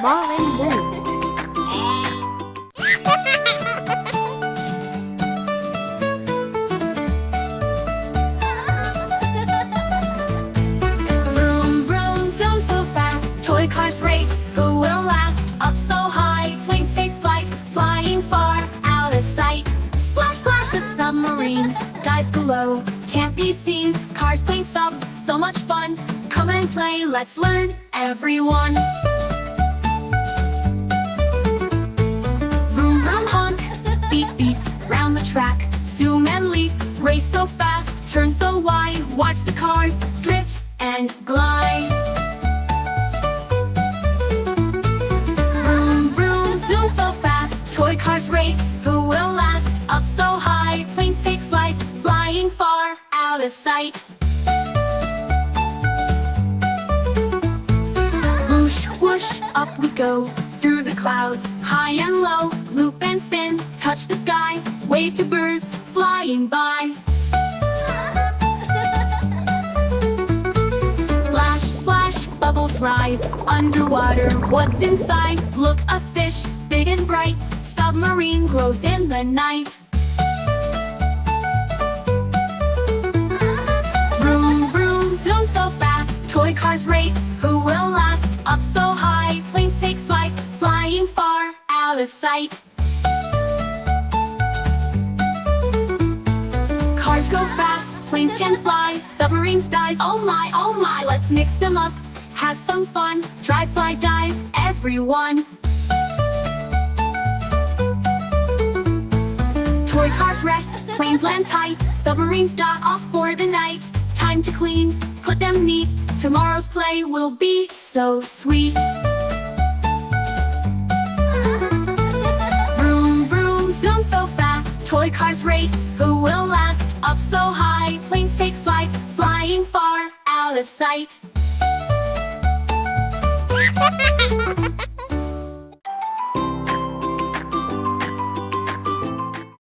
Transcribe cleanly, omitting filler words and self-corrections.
Ma and Vroom. Vroom, vroom, zoom so fast. Toy cars race, who will last? Up so high, planes take flight, flying far, out of sight. Splash, splash, a submarine dives below, can't be seen. Cars, planes, subs, so much fun. Come and play, let's learn, everyone. Vroom, vroom, honk, beep, beep, round the track. Zoom and leap, race so fast, turn so wide. Watch the cars drift and glide. Vroom, vroom, zoom so fast. Toy cars race, who will last? Up so high, planes take flight, flying far, out of sight. Whoosh, whoosh, up we go, through the clouds, high and low. Loop and spin, touch the sky, wave to birds flying by. Splash, splash, bubbles rise, underwater, what's inside? Look, a fish, big and bright, submarine glows in the night. Vroom, vroom, zoom so fast, toy cars race, who will last? Up so high, planes take flight, flying far, out of sight. Cars go fast, planes can fly, submarines dive, oh my, let's mix them up, have some fun, drive, fly, dive, everyone. Toy cars rest, planes land tight, submarines dock off for the night. Time to clean, put them neat, tomorrow's play will be so sweet. Vroom, vroom, zoom so fast, toy cars race, who will last? Up so high, planes take flight, flying far, out of sight.